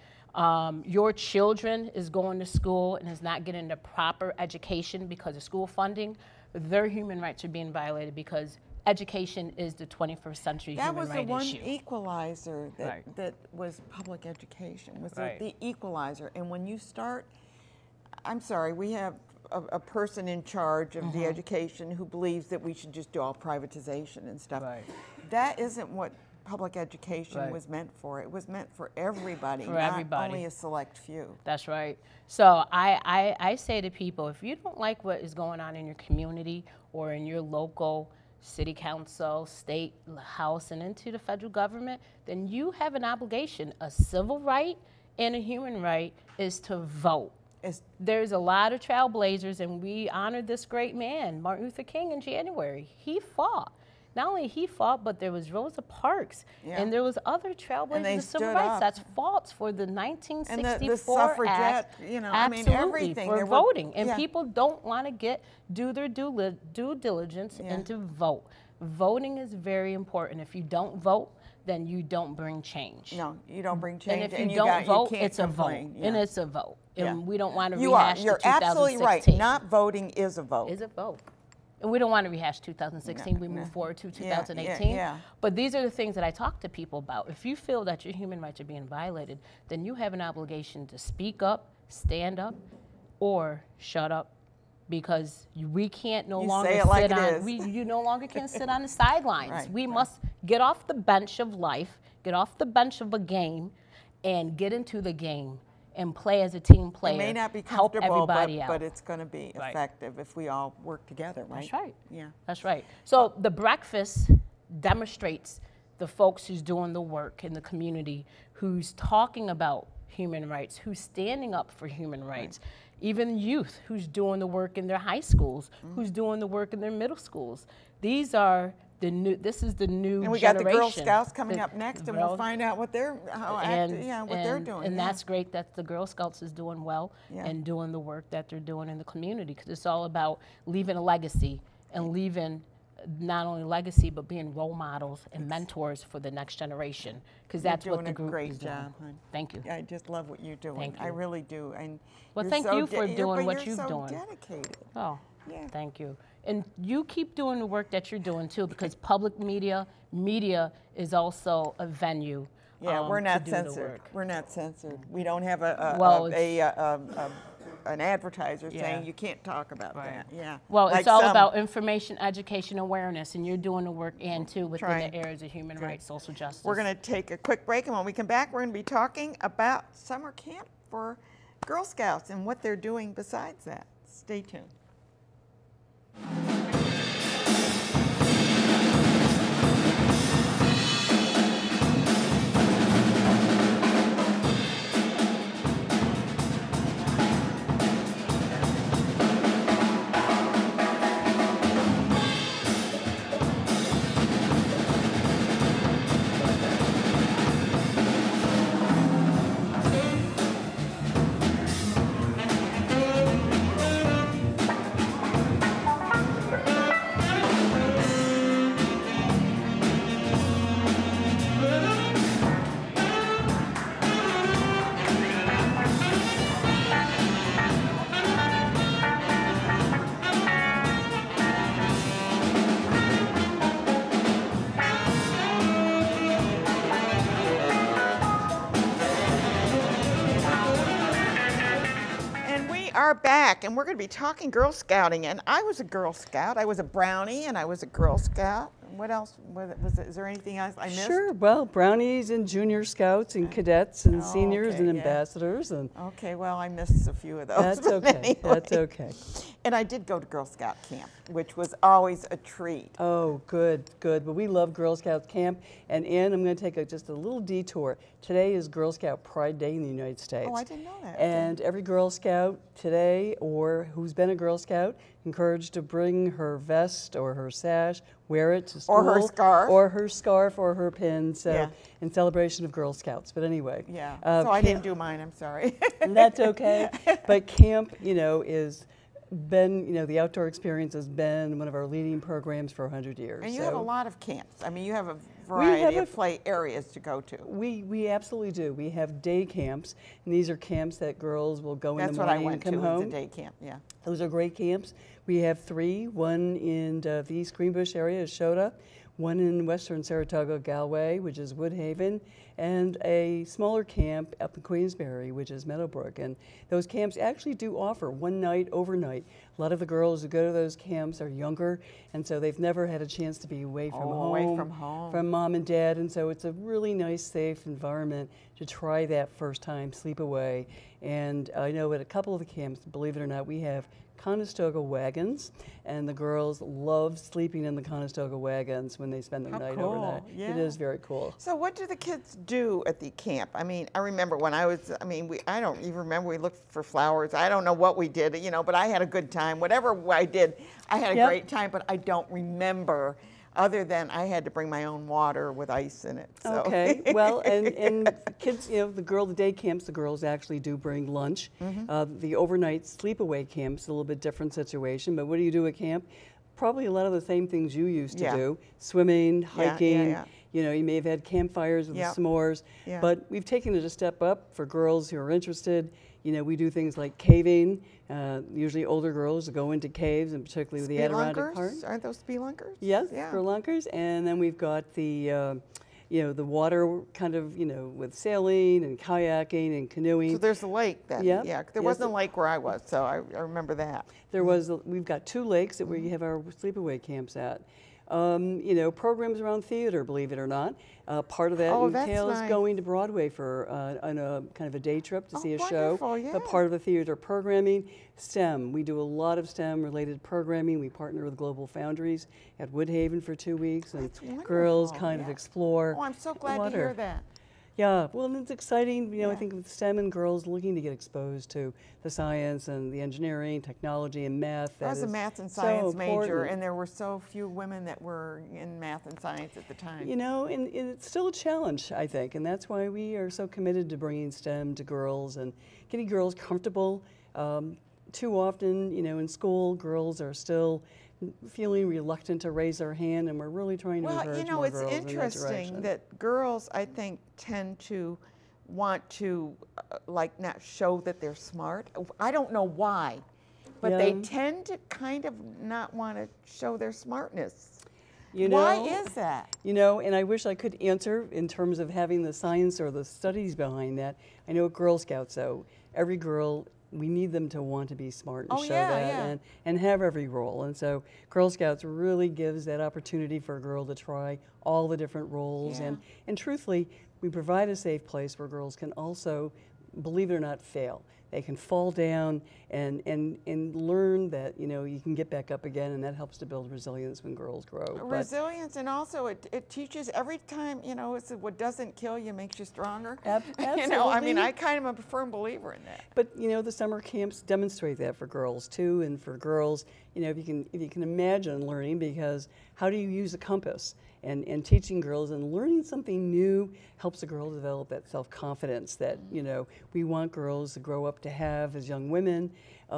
your children is going to school and is not getting the proper education because of school funding, their human rights are being violated because education is the 21st century human right issue. That was the one equalizer that was public education, was the equalizer. And when you start, I'm sorry, we have a person in charge of the education who believes that we should just do all privatization and stuff. That isn't what public education was meant for. It was meant for everybody, not only a select few. That's right. So I say to people, if you don't like what is going on in your community or in your local city council, state, house, and into the federal government, then you have an obligation. A civil right and a human right is to vote. There's a lot of trailblazers, and we honored this great man, Martin Luther King, in January. He fought. Not only he fought, but there was Rosa Parks, and there was other trailblazers of civil rights. That's fought for the 1964 and the suffragette, Act. Absolutely, I mean, everything. For voting. And people don't want to do their due diligence and to vote. Voting is very important. If you don't vote, then you don't bring change. No, you don't bring change. And if you don't vote, it's a vote. And it's a vote. And we don't want to rehash You're 2016. absolutely right. Not voting is a vote. Is a vote. And we don't want to rehash 2016. We move forward to 2018. But these are the things that I talk to people about. If you feel that your human rights are being violated, then you have an obligation to speak up, stand up, or shut up, because we can't no longer sit on. You no longer can sit on the sidelines. We must get off the bench of life, get off the bench of a game, and get into the game and play as a team player. It may not be help comfortable, everybody but out. it's going to be effective if we all work together, right? That's right. Yeah. That's right. So the breakfast demonstrates the folks who's doing the work in the community, who's talking about human rights, who's standing up for human rights. Even youth who's doing the work in their high schools, who's doing the work in their middle schools. These are the new. This is the new generation. And we got the Girl Scouts coming up next, and we'll find out what they're what they're doing. And that's great that the Girl Scouts is doing well and doing the work that they're doing in the community, because it's all about leaving a legacy and leaving not only legacy but being role models and mentors for the next generation, because that's what the group is doing. You're doing a great job, hon. Thank you. I just love what you're doing. Thank you. I really do. And well, thank you for doing what you're you've so done. Dedicated. Oh, thank you. And you keep doing the work that you're doing too, because public media is also a venue. Yeah, we're not censored. We're not censored. We don't have an advertiser saying you can't talk about that. Yeah. Well, it's all about information, education, awareness, and you're doing the work and too within the areas of human rights, social justice. We're going to take a quick break, and when we come back, we're going to be talking about summer camp for Girl Scouts and what they're doing besides that. Stay tuned. are back, and we're going to be talking Girl Scouting. And I was a Girl Scout. I was a Brownie, and I was a Girl Scout. What else? Is there anything else I missed? Sure. Well, Brownies and Junior Scouts and Cadets and seniors and ambassadors. And okay, well, I missed a few of those. That's okay. Anyway. That's okay. And I did go to Girl Scout camp, which was always a treat. Oh, good, good. But we love Girl Scout camp. And Ann, I'm going to take just a little detour. Today is Girl Scout Pride Day in the United States. Oh, I didn't know that. And every Girl Scout today, or who's been a Girl Scout, encouraged to bring her vest or her sash, wear it to school. Or her scarf. Or her scarf or her pin, so in celebration of Girl Scouts. But anyway. Yeah, so I didn't do mine, I'm sorry. That's okay. But camp, is been, the outdoor experience has been one of our leading programs for 100 years. And you have a lot of camps. I mean, you have a variety of play areas to go to. We absolutely do. We have day camps, and these are camps that girls will go in the morning and come home. That's what I went to, was a day camp, yeah. Those are great camps. We have 3, one in the East Greenbush area, Shota, one in western Saratoga, Galway, which is Woodhaven, and a smaller camp up in Queensbury, which is Meadowbrook. And those camps actually do offer one night, overnight. A lot of the girls who go to those camps are younger, and so they've never had a chance to be away from home, from mom and dad, and so it's a really nice, safe environment to try that first time sleepaway. And I know at a couple of the camps, believe it or not, we have Conestoga wagons, and the girls love sleeping in the Conestoga wagons when they spend the night overnight. Yeah. It is very cool. So what do the kids do at the camp? I mean, I remember when I was, I don't even remember, we looked for flowers. I don't know what we did, but I had a good time. Whatever I did, I had a great time, but I don't remember other than I had to bring my own water with ice in it. So. Okay, well, and kids, the day camps, the girls actually do bring lunch. The overnight sleepaway camp's a little bit different situation, but what do you do at camp? Probably a lot of the same things you used to do. Swimming, hiking, you may have had campfires with s'mores, but we've taken it a step up for girls who are interested. We do things like caving. Usually older girls go into caves, and particularly with the Adirondack Park. Aren't those spelunkers? Yes, spelunkers. And then we've got the, the water kind of, with sailing and kayaking and canoeing. So there's a lake then. Yeah. There wasn't a lake where I was, so I remember that. We've got 2 lakes that we have our sleepaway camps at. Programs around theater, believe it or not. Part of that entails going to Broadway for on a kind of a day trip to see a show. But part of the theater programming, STEM. We do a lot of STEM-related programming. We partner with Global Foundries at Woodhaven for 2 weeks, and girls kind of explore. Oh, I'm so glad to hear that. Yeah, well, it's exciting. I think with STEM and girls looking to get exposed to the science and the engineering, technology, and math. I was a math and science major, and there were so few women that were in math and science at the time. And it's still a challenge, I think, and that's why we are so committed to bringing STEM to girls and getting girls comfortable. Too often, in school, girls are still feeling reluctant to raise their hand, and we're really trying to encourage more girls in that direction. Well, it's interesting that girls, I think, tend to want to not show that they're smart. I don't know why, but they tend to kind of not want to show their smartness. Why is that? And I wish I could answer in terms of having the science or the studies behind that. I know at Girl Scouts, though, every girl, we need them to want to be smart and show that and have every role. And so Girl Scouts really gives that opportunity for a girl to try all the different roles. And truthfully, we provide a safe place where girls can also, believe it or not, fail. They can fall down and learn that, you can get back up again, and that helps to build resilience when girls grow. Resilience, and also it teaches every time, it's what doesn't kill you makes you stronger. Absolutely. I kind of am a firm believer in that. But, the summer camps demonstrate that for girls too, and for girls, if you can imagine learning, because how do you use a compass? And teaching girls and learning something new helps a girl develop that self-confidence that, we want girls to grow up to have as young women.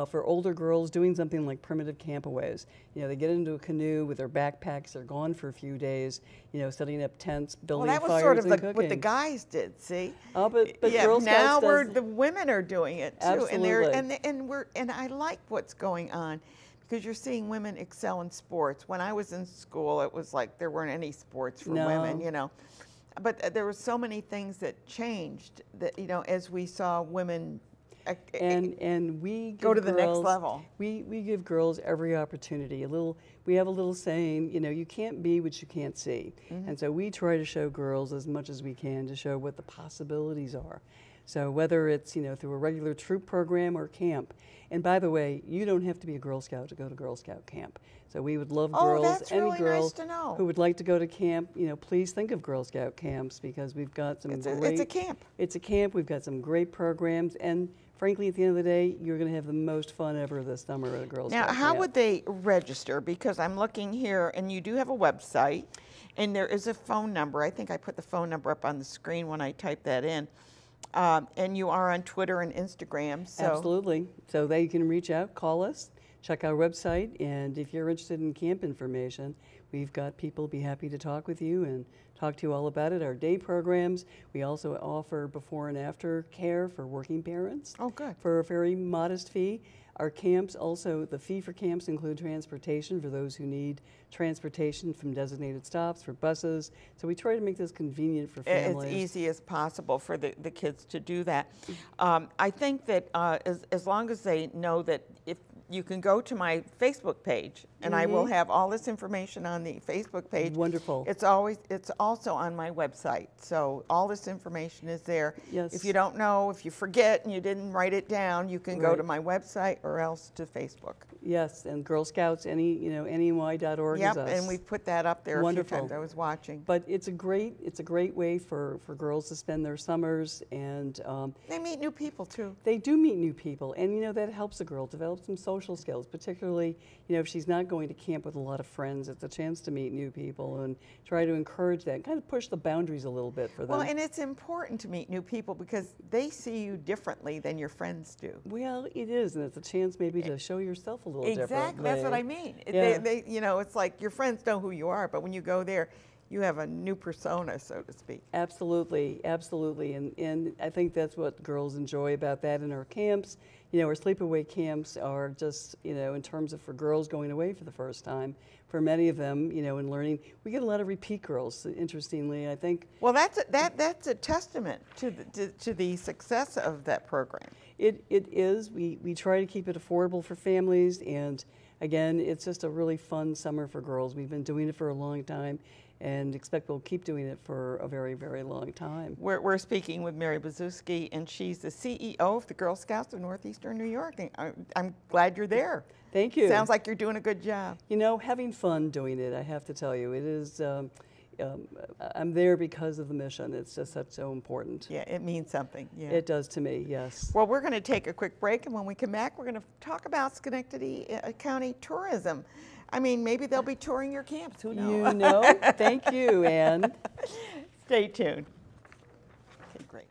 For older girls, doing something like primitive campaways. They get into a canoe with their backpacks, they're gone for a few days, setting up tents, building fires, and cooking. Well, that was sort of what the guys did, see? But Girl Scouts now the women are doing it too. Absolutely. And I like what's going on, because you're seeing women excel in sports. When I was in school, it was like there weren't any sports for women, But there were so many things that changed that, as we saw women And we give go to the girls, next level. We give girls every opportunity. We have a little saying, you know, you can't be what you can't see. And so we try to show girls as much as we can to show what the possibilities are. So whether it's, you know, through a regular troop program or camp. And by the way, you don't have to be a Girl Scout to go to Girl Scout camp. So we would love girls, that's any really girl nice to know. who would like to go to camp, you know, please think of Girl Scout camps, because we've got some great... It's a camp. It's a camp. We've got some great programs. And frankly, at the end of the day, you're going to have the most fun ever this summer at a Girl Scout Now, camp. how would they register? Because I'm looking here, and you do have a website, and there is a phone number. I think I put the phone number up on the screen when I typed that in. And you are on Twitter and Instagram. So. Absolutely. So they can reach out, call us, check our website, and if you're interested in camp information, we've got people who'll be happy to talk with you and talk to you all about it. Our day programs, we also offer before and after care for working parents. Oh, good. For a very modest fee. Our camps also, the fee for camps include transportation for those who need transportation from designated stops, for buses. So we try to make this convenient for families. As easy as possible for the kids to do that. I think that as long as they know that if you can go to my Facebook page, and I will have all this information on the Facebook page. Wonderful. It's also on my website, so all this information is there. Yes. If you don't know, if you forget and you didn't write it down, you can go to my website or else to Facebook. Yes, and Girl Scouts, NEY.org Yep, is us. and we've put that up there Wonderful. a few times. I was watching. But it's a great way for girls to spend their summers, and they meet new people too. They do meet new people, and you know that helps a girl develop some social skills, particularly if she's not going to camp with a lot of friends. It's a chance to meet new people and try to encourage that, and kind of push the boundaries a little bit for them. Well, and it's important to meet new people because they see you differently than your friends do. Well, it is, and it's a chance maybe to show yourself a little differently. Exactly, that's what I mean. Yeah. It's like your friends know who you are, but when you go there, you have a new persona, so to speak. Absolutely, absolutely, and I think that's what girls enjoy about that in our camps. Our sleepaway camps are just, in terms of for girls going away for the first time, for many of them, in learning, we get a lot of repeat girls, interestingly, I think. Well, that's a testament to the success of that program. It is. We try to keep it affordable for families, and again, it's just a really fun summer for girls. We've been doing it for a long time, and expect we'll keep doing it for a very, very long time. We're speaking with Mary Bazuski, and she's the CEO of the Girl Scouts of Northeastern New York. I'm glad you're there. Thank you. Sounds like you're doing a good job. Having fun doing it, I have to tell you. It is, I'm there because of the mission. It's just so important. Yeah, it means something. Yeah. It does to me, yes. Well, we're going to take a quick break, and when we come back, we're going to talk about Schenectady County tourism. I mean, maybe they'll be touring your camps. Who knows? Thank you, Ann. Stay tuned. Okay, great.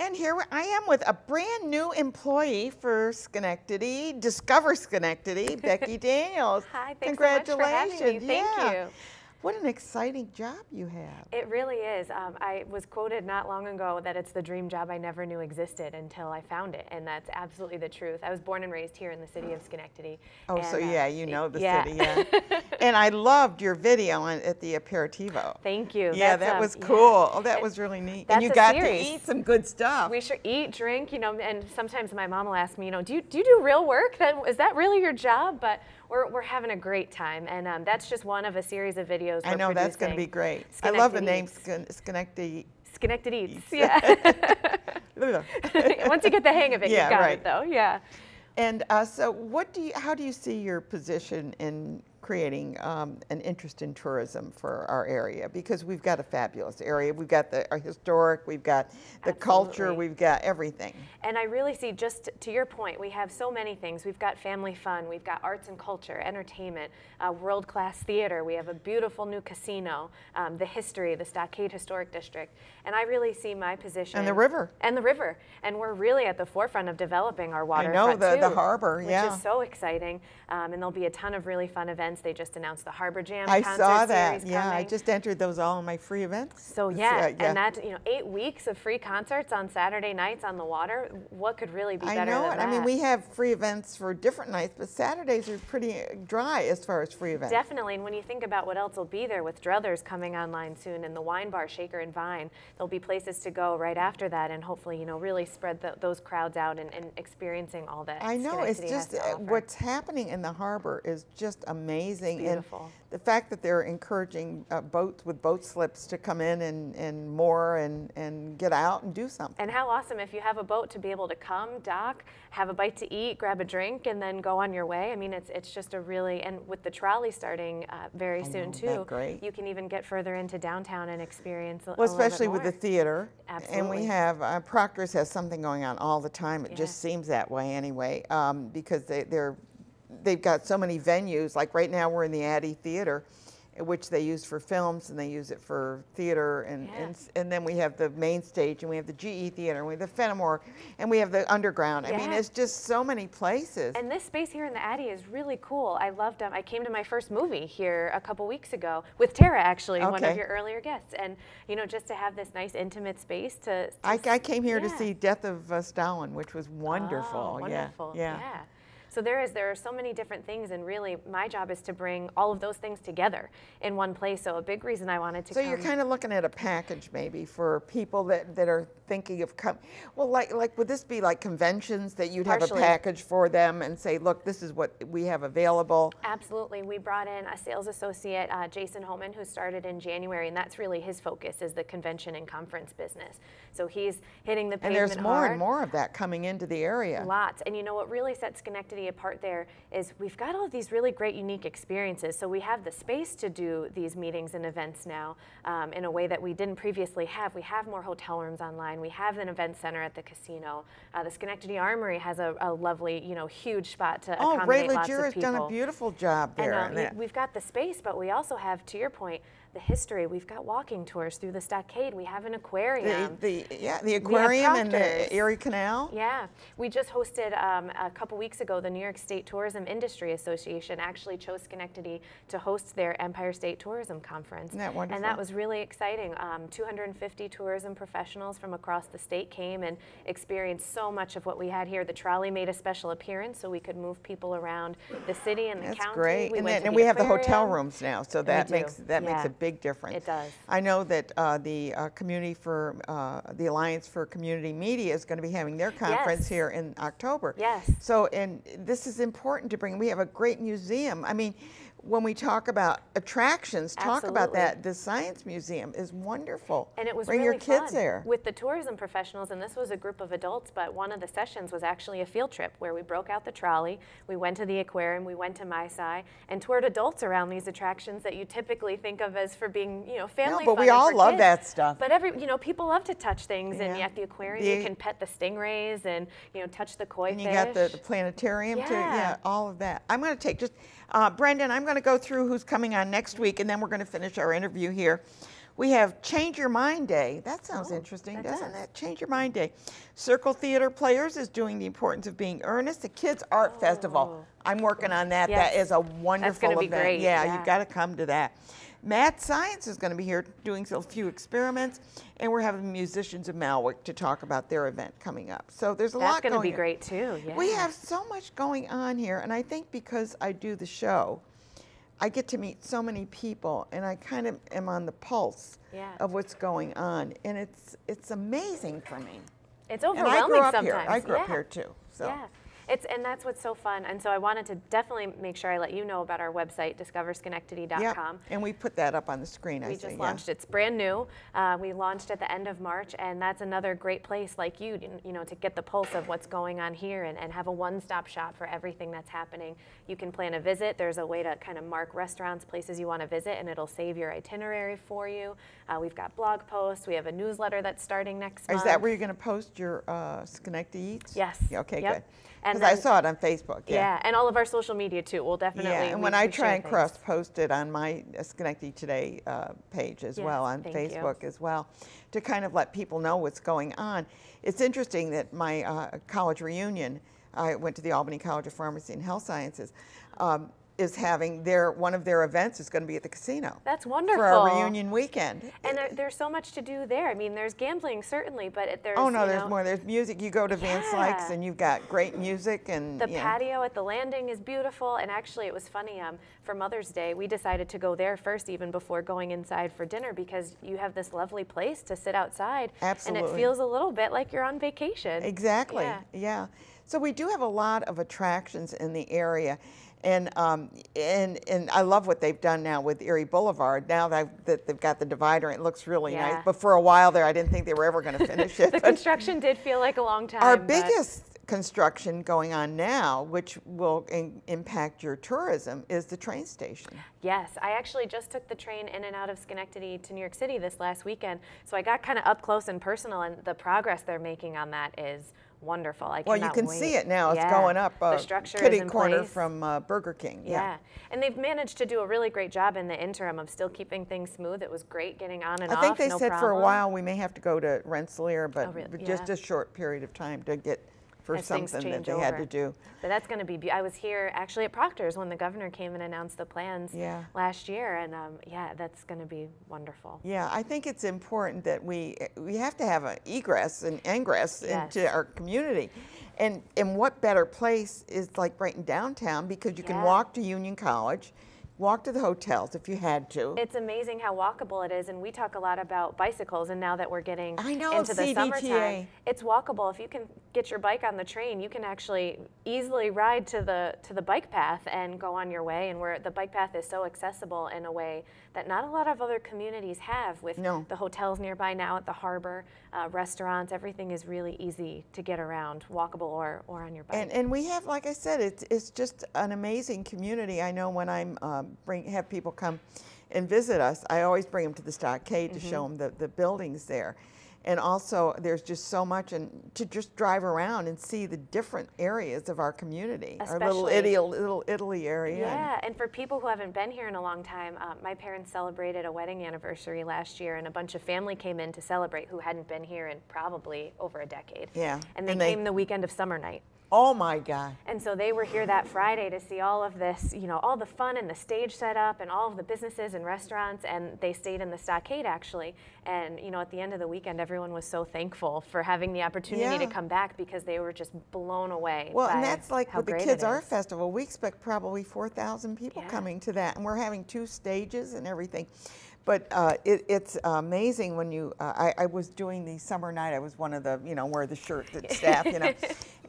And here I am with a brand new employee for Schenectady, Discover Schenectady, Becky Daniels. Hi, thanks Congratulations. so much for having me. Thank you. What an exciting job you have. It really is. I was quoted not long ago that it's the dream job I never knew existed until I found it, and that's absolutely the truth. I was born and raised here in the city of Schenectady. Oh, and, so yeah, you know the city, yeah. And I loved your video at the Aperitivo. Thank you. Yeah, that was cool. Oh, that was really neat. And you got to eat some good stuff. We should eat, drink, and sometimes my mom will ask me, do you do real work? Is that really your job? But we're having a great time, and that's just one of a series of videos I know that's going to be great. I love the name Schenectady. Schenectady Eats, yeah. Once you get the hang of it, you've got it, though. Yeah. And so, how do you see your position in creating an interest in tourism for our area, because we've got a fabulous area. We've got our historic, we've got the culture, we've got everything. And I really see, just to your point, we have so many things. We've got family fun, we've got arts and culture, entertainment, world-class theater, we have a beautiful new casino, the history, the Stockade Historic District. And I really see my position. And the river. And the river. And we're really at the forefront of developing our waterfront, I know, the harbor, which is so exciting. And there'll be a ton of really fun events. They just announced the Harbor Jam concert series I saw that, yeah. coming. I just entered those all in my free events. So yeah, and that, 8 weeks of free concerts on Saturday nights on the water, what could really be better than that? I mean, we have free events for different nights, but Saturdays are pretty dry as far as free events. Definitely, and when you think about what else will be there with Druthers coming online soon and the wine bar, Shaker and Vine, there'll be places to go right after that, and hopefully, really spread those crowds out and experiencing all that. I know, it's just what's happening in the harbor is just amazing. It's beautiful. And the fact that they're encouraging boats with boat slips to come in and moor and get out and do something. And how awesome if you have a boat to be able to come, dock, have a bite to eat, grab a drink, and then go on your way. I mean, it's just a really, and with the trolley starting very soon too, you can even get further into downtown and experience a especially little bit with the theater. Absolutely. And we have, Proctor's has something going on all the time. It just seems that way anyway, because they've got so many venues. Like right now we're in the Addy Theater, which they use for films and they use it for theater, and then we have the main stage, and we have the GE Theater, and we have the Fenimore, and we have the Underground. I mean, it's just so many places. And this space here in the Addy is really cool. I loved I came to my first movie here a couple weeks ago with Tara, actually, one of your earlier guests, and just to have this nice intimate space to I came here to see Death of Stalin, which was wonderful. Oh, wonderful. Yeah. So there are so many different things, and really my job is to bring all of those things together in one place. So a big reason I wanted to come. So you're kind of looking at a package maybe for people that are thinking of well, like would this be like conventions that you'd have a package for them and say, look, this is what we have available? Absolutely. We brought in a sales associate, Jason Homan, who started in January, and that's really his focus, is the convention and conference business. So he's hitting the pavement hard. And there's more and more of that coming into the area. Lots. And what really sets Schenectady apart there is we've got all of these really great, unique experiences. So we have the space to do these meetings and events now in a way that we didn't previously have. We have more hotel rooms online. We have an event center at the casino. The Schenectady Armory has a lovely, huge spot to accommodate lots of people. Ray Legera's done a beautiful job there. And we've got the space, but we also have, to your point, the history. We've got walking tours through the Stockade. We have an aquarium. The aquarium and the Erie Canal. Yeah. We just hosted a couple weeks ago, the New York State Tourism Industry Association actually chose Schenectady to host their Empire State Tourism Conference. Isn't that wonderful? And that was really exciting. 250 tourism professionals from across the state came and experienced so much of what we had here. The trolley made a special appearance so we could move people around the city and the county. That's great. And we have the hotel rooms now, so that makes a big difference. It does. I know that the community for the Alliance for Community Media is going to be having their conference here in October. Yes. So, and this is important to bring. We have a great museum. I mean, when we talk about attractions, talk about that. The Science Museum is wonderful. And it was Bring really your kids fun there. with the tourism professionals, and this was a group of adults, but one of the sessions was actually a field trip where we broke out the trolley, we went to the aquarium, we went to Maasai, and toured adults around these attractions that you typically think of as for being, family fun. But we all love that stuff. But people love to touch things, and at the aquarium you can pet the stingrays and, touch the koi fish. And you got the planetarium too, all of that. I'm going to take just, Brendan, I'm going to go through who's coming on next week, and then we're going to finish our interview here. We have Change Your Mind Day. That sounds interesting, doesn't it? Change Your Mind Day. Circle Theater Players is doing the importance of being earnest. The Kids Art Festival. I'm working on that. Yes. That is a wonderful event. Be great. Yeah, you've got to come to that. Math Science is going to be here doing a few experiments, and we're having musicians of Malwick to talk about their event coming up. So there's a lot going on. That's going to be great too. Yeah. We have so much going on here, and I think because I do the show, I get to meet so many people, and I kind of am on the pulse of what's going on, and it's amazing for me. It's overwhelming sometimes. I grew up here too. So. Yeah. And that's what's so fun. And so I wanted to definitely make sure I let you know about our website, discoverschenectady.com. Yep. And we put that up on the screen. We just launched. It's brand new. We launched at the end of March, and that's another great place like you know, to get the pulse of what's going on here and have a one-stop shop for everything that's happening. You can plan a visit. There's a way to kind of mark restaurants, places you want to visit, and it'll save your itinerary for you. We've got blog posts. We have a newsletter that's starting next month. Is that where you're going to post your Schenectady Eats? Yes. Okay, yep. good. Because I saw it on Facebook. Yeah, and all of our social media too. We'll definitely. Yeah, and when I try and cross-post it on my Schenectady Today page as well, on Facebook as well, to kind of let people know what's going on. It's interesting that my college reunion, I went to the Albany College of Pharmacy and Health Sciences, is having one of their events is going to be at the casino. That's wonderful. For our reunion weekend. And there's so much to do there. I mean, there's gambling certainly, but there's there's more. There's music. You go to Van Slyke's and you've got great music and the patio at the landing is beautiful. And actually, it was funny. For Mother's Day, we decided to go there first, even before going inside for dinner, because you have this lovely place to sit outside. Absolutely. And it feels a little bit like you're on vacation. Exactly. Yeah. So we do have a lot of attractions in the area. And I love what they've done now with Erie Boulevard. Now that they've got the divider, it looks really nice. But for a while there, I didn't think they were ever going to finish it. The construction did feel like a long time. Our biggest construction going on now, which will impact your tourism, is the train station. Yes, I actually just took the train in and out of Schenectady to New York City this last weekend, so I got kind of up close and personal, and the progress they're making on that is wonderful. Well, you can see it now. It's going up. The structure kitty is in corner place. from Burger King. Yeah, and they've managed to do a really great job in the interim of still keeping things smooth. It was great getting on and off. I think they no said problem. for a while we may have to go to Rensselaer, but really? just a short period of time to get for As something that they had to do. But that's going to be. I was here actually at Proctor's when the governor came and announced the plans last year, and yeah, that's going to be wonderful. Yeah, I think it's important that we have to have an egress and ingress into our community. And what better place is like right in downtown, because you can walk to Union College, walk to the hotels if you had to. It's amazing how walkable it is, and we talk a lot about bicycles, and now that we're getting into the CDTA. Summertime, it's walkable. If you can get your bike on the train, you can actually easily ride to the bike path and go on your way, and where the bike path is so accessible in a way that not a lot of other communities have, with the hotels nearby now at the harbor, restaurants, everything is really easy to get around, walkable or on your bike. And we have, like I said, it's just an amazing community. I know when I'm have people come and visit us, I always bring them to the stockade to show them the buildings there. And also, there's just so much, and to just drive around and see the different areas of our community, Especially, our little Italy area. Yeah, and for people who haven't been here in a long time, my parents celebrated a wedding anniversary last year, and a bunch of family came in to celebrate who hadn't been here in probably over a decade. Yeah. And they came the weekend of summer night. Oh my God. And so they were here that Friday to see all of this, all the fun and the stage set up and all of the businesses and restaurants, and they stayed in the stockade actually. And at the end of the weekend, everyone was so thankful for having the opportunity to come back, because they were just blown away. Well, by and that's like how with the great Kids it Art is. Festival. We expect probably 4,000 people coming to that, and we're having 2 stages and everything. But it's amazing when you, I was doing the summer night, I was one of the, wear the shirt staff,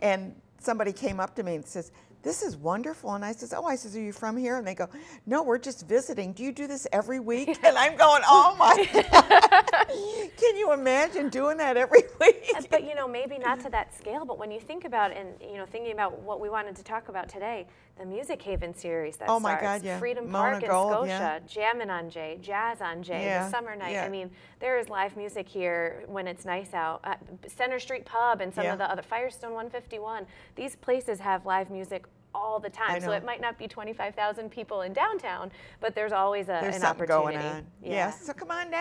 and somebody came up to me and says, "This is wonderful." And I says, "Oh," I says, "Are you from here?" And they go, "No, we're just visiting. Do you do this every week?" And I'm going, "Oh my God." Can you imagine doing that every week? But maybe not to that scale, but when you think about, and thinking about what we wanted to talk about today, the Music Haven series that my starts, God, yeah. Freedom Mona Park in Gold, Scotia, Jammin' on Jay, Jazz on Jay, the summer night. I mean, there is live music here when it's nice out. Center Street Pub and some of the other, Firestone 151, these places have live music all the time. So it might not be 25,000 people in downtown, but there's always an something opportunity. going on. Yes, so come on down.